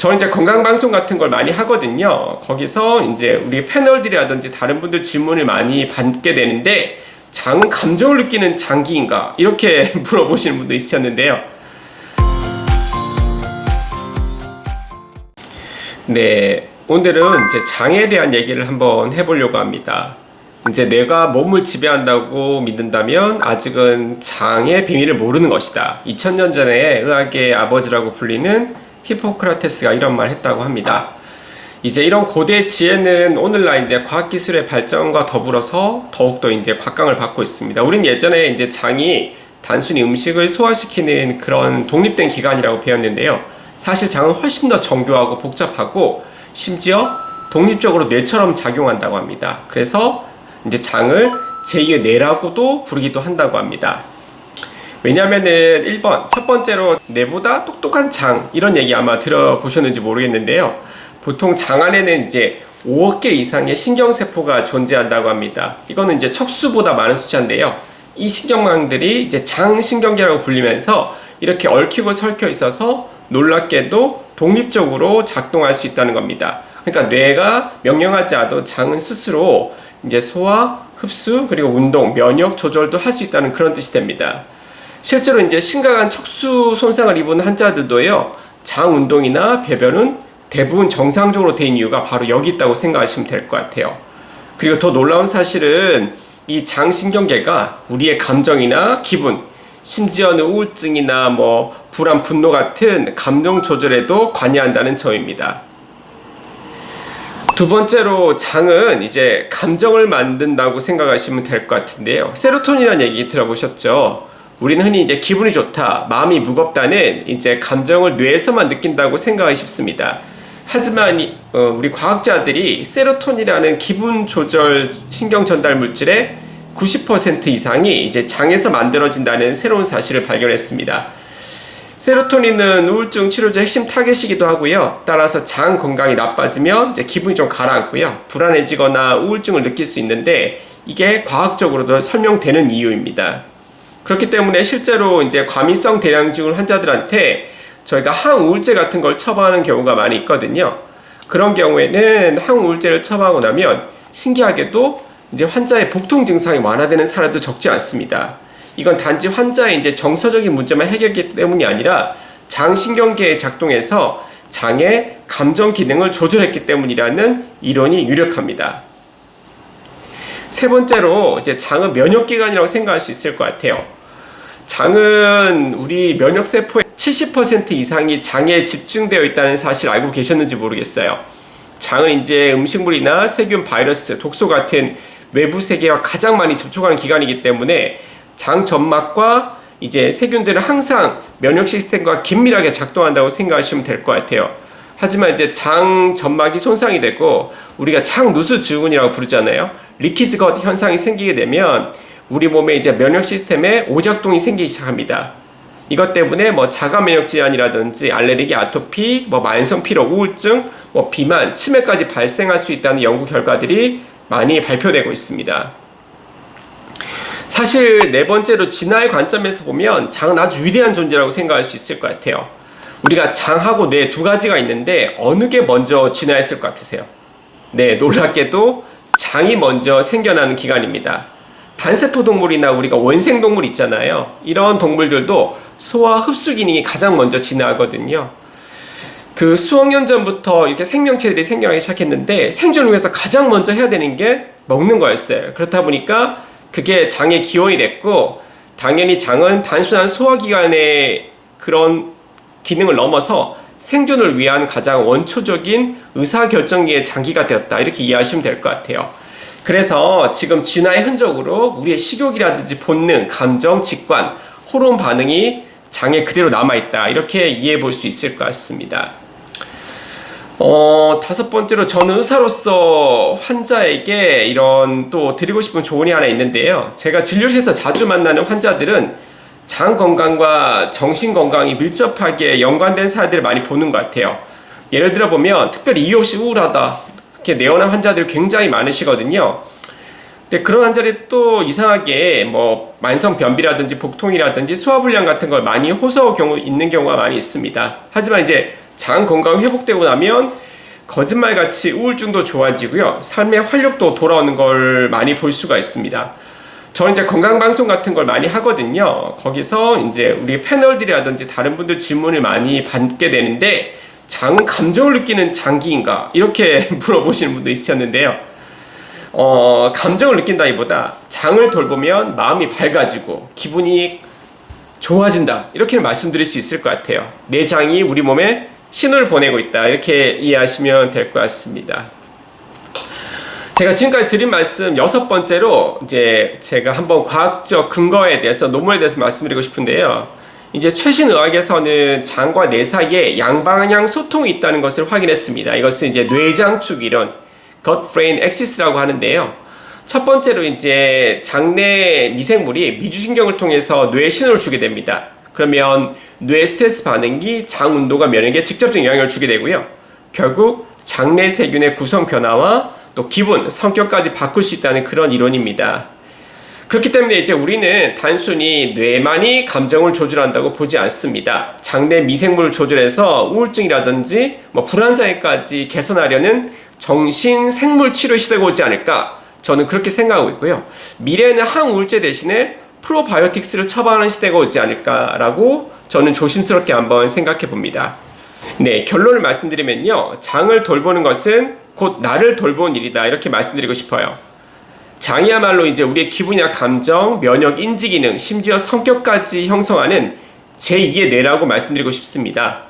저는 이제 건강방송 같은 걸 많이 하거든요. 거기서 이제 우리 패널들이라든지 다른 분들 질문을 많이 받게 되는데, 장은 감정을 느끼는 장기인가? 이렇게 물어보시는 분도 있으셨는데요. 네, 오늘은 이제 장에 대한 얘기를 한번 해보려고 합니다. 이제 뇌가 몸을 지배한다고 믿는다면 아직은 장의 비밀을 모르는 것이다. 2000년 전에 의학의 아버지라고 불리는 히포크라테스가 이런 말 했다고 합니다. 이제 이런 고대 지혜는 오늘날 이제 과학기술의 발전과 더불어서 더욱더 이제 곽강을 받고 있습니다. 우린 예전에 이제 장이 단순히 음식을 소화시키는 그런 독립된 기관이라고 배웠는데요. 사실 장은 훨씬 더 정교하고 복잡하고 심지어 독립적으로 뇌처럼 작용한다고 합니다. 그래서 이제 장을 제2의 뇌라고도 부르기도 한다고 합니다. 왜냐면은 1번, 첫 번째로 뇌보다 똑똑한 장, 이런 얘기 아마 들어보셨는지 모르겠는데요. 보통 장 안에는 이제 5억 개 이상의 신경세포가 존재한다고 합니다. 이거는 이제 척수보다 많은 숫자인데요. 이 신경망들이 이제 장신경계라고 불리면서 이렇게 얽히고 설켜 있어서 놀랍게도 독립적으로 작동할 수 있다는 겁니다. 그러니까 뇌가 명령하지 않아도 장은 스스로 이제 소화, 흡수, 그리고 운동, 면역 조절도 할 수 있다는 그런 뜻이 됩니다. 실제로 이제 심각한 척수 손상을 입은 환자들도요, 장 운동이나 배변은 대부분 정상적으로 된 이유가 바로 여기 있다고 생각하시면 될 것 같아요. 그리고 더 놀라운 사실은 이 장신경계가 우리의 감정이나 기분, 심지어는 우울증이나 뭐 불안, 분노 같은 감정 조절에도 관여한다는 점입니다. 두 번째로 장은 이제 감정을 만든다고 생각하시면 될 것 같은데요. 세로토닌이라는 얘기 들어보셨죠? 우리는 흔히 이제 기분이 좋다, 마음이 무겁다는 이제 감정을 뇌에서만 느낀다고 생각하기 쉽습니다. 하지만 우리 과학자들이 세로토닌이라는 기분 조절 신경 전달 물질의 90% 이상이 이제 장에서 만들어진다는 새로운 사실을 발견했습니다. 세로토닌은 우울증 치료제 핵심 타겟이기도 하고요. 따라서 장 건강이 나빠지면 이제 기분이 좀 가라앉고요. 불안해지거나 우울증을 느낄 수 있는데 이게 과학적으로도 설명되는 이유입니다. 그렇기 때문에 실제로 이제 과민성 대장증후군 환자들한테 저희가 항우울제 같은 걸 처방하는 경우가 많이 있거든요. 그런 경우에는 항우울제를 처방하고 나면 신기하게도 이제 환자의 복통 증상이 완화되는 사례도 적지 않습니다. 이건 단지 환자의 이제 정서적인 문제만 해결하기 때문이 아니라 장신경계에 작동해서 장의 감정 기능을 조절했기 때문이라는 이론이 유력합니다. 세 번째로 이제 장은 면역기관이라고 생각할 수 있을 것 같아요. 장은 우리 면역세포의 70% 이상이 장에 집중되어 있다는 사실 알고 계셨는지 모르겠어요. 장은 이제 음식물이나 세균, 바이러스, 독소 같은 외부 세계와 가장 많이 접촉하는 기관이기 때문에 장 점막과 이제 세균들은 항상 면역 시스템과 긴밀하게 작동한다고 생각하시면 될 것 같아요. 하지만 이제 장 점막이 손상이 되고 우리가 장누수 증후군이라고 부르잖아요. 리키즈 것 현상이 생기게 되면 우리 몸에 이제 면역 시스템에 오작동이 생기기 시작합니다. 이것 때문에 뭐 자가 면역 질환이라든지 알레르기, 아토피, 뭐 만성 피로, 우울증, 뭐 비만, 치매까지 발생할 수 있다는 연구 결과들이 많이 발표되고 있습니다. 사실 네 번째로 진화의 관점에서 보면 장은 아주 위대한 존재라고 생각할 수 있을 것 같아요. 우리가 장하고 뇌 두 가지가 있는데 어느 게 먼저 진화했을 것 같으세요? 네, 놀랍게도 장이 먼저 생겨나는 기관입니다. 단세포 동물이나 우리가 원생 동물 있잖아요. 이런 동물들도 소화 흡수 기능이 가장 먼저 진화하거든요. 그 수억 년 전부터 이렇게 생명체들이 생겨나기 시작했는데 생존을 위해서 가장 먼저 해야 되는 게 먹는 거였어요. 그렇다 보니까 그게 장의 기원이 됐고, 당연히 장은 단순한 소화기관의 그런 기능을 넘어서 생존을 위한 가장 원초적인 의사결정기의 장기가 되었다, 이렇게 이해하시면 될 것 같아요. 그래서 지금 진화의 흔적으로 우리의 식욕이라든지 본능, 감정, 직관, 호르몬 반응이 장에 그대로 남아있다, 이렇게 이해해 볼 수 있을 것 같습니다. 다섯 번째로 저는 의사로서 환자에게 이런 또 드리고 싶은 조언이 하나 있는데요. 제가 진료실에서 자주 만나는 환자들은 장 건강과 정신 건강이 밀접하게 연관된 사례들을 많이 보는 것 같아요. 예를 들어 보면 특별히 이유 없이 우울하다, 이렇게 내원한 환자들이 굉장히 많으시거든요. 근데 그런 환자들이 또 이상하게 뭐 만성 변비라든지 복통이라든지 소화불량 같은 걸 많이 호소 경우 있는 경우가 많이 있습니다. 하지만 이제 장 건강 회복되고 나면 거짓말같이 우울증도 좋아지고요. 삶의 활력도 돌아오는 걸 많이 볼 수가 있습니다. 저는 이제 건강방송 같은 걸 많이 하거든요. 거기서 이제 우리 패널들이라든지 다른 분들 질문을 많이 받게 되는데, 장은 감정을 느끼는 장기인가? 이렇게 물어보시는 분도 있으셨는데요. 감정을 느낀다기보다 장을 돌보면 마음이 밝아지고 기분이 좋아진다. 이렇게 말씀드릴 수 있을 것 같아요. 내 장이 우리 몸에 신호를 보내고 있다. 이렇게 이해하시면 될 것 같습니다. 제가 지금까지 드린 말씀 6번째로 이제 제가 한번 과학적 근거에 대해서 논문에 대해서 말씀드리고 싶은데요. 이제 최신 의학에서는 장과 뇌 사이에 양방향 소통이 있다는 것을 확인했습니다. 이것은 이제 뇌장축 이론, gut-brain axis라고 하는데요. 첫 번째로 이제 장내 미생물이 미주신경을 통해서 뇌에 신호를 주게 됩니다. 그러면 뇌 스트레스 반응이 장 운동과 면역에 직접적인 영향을 주게 되고요. 결국 장내 세균의 구성 변화와 또 기분, 성격까지 바꿀 수 있다는 그런 이론입니다. 그렇기 때문에 이제 우리는 단순히 뇌만이 감정을 조절한다고 보지 않습니다. 장내 미생물을 조절해서 우울증이라든지 불안장애까지 개선하려는 정신 생물 치료 시대가 오지 않을까, 저는 그렇게 생각하고 있고요. 미래에는 항우울제 대신에 프로바이오틱스를 처방하는 시대가 오지 않을까라고 저는 조심스럽게 한번 생각해 봅니다. 네, 결론을 말씀드리면요. 장을 돌보는 것은 곧 나를 돌보는 일이다. 이렇게 말씀드리고 싶어요. 장이야말로 이제 우리의 기분이나 감정, 면역, 인지 기능, 심지어 성격까지 형성하는 제2의 뇌라고 말씀드리고 싶습니다.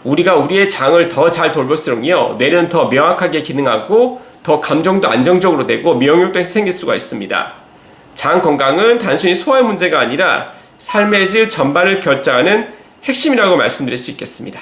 우리가 우리의 장을 더 잘 돌볼수록요, 뇌는 더 명확하게 기능하고 더 감정도 안정적으로 되고 면역력도 생길 수가 있습니다. 장 건강은 단순히 소화의 문제가 아니라 삶의 질 전반을 결정하는 핵심이라고 말씀드릴 수 있겠습니다.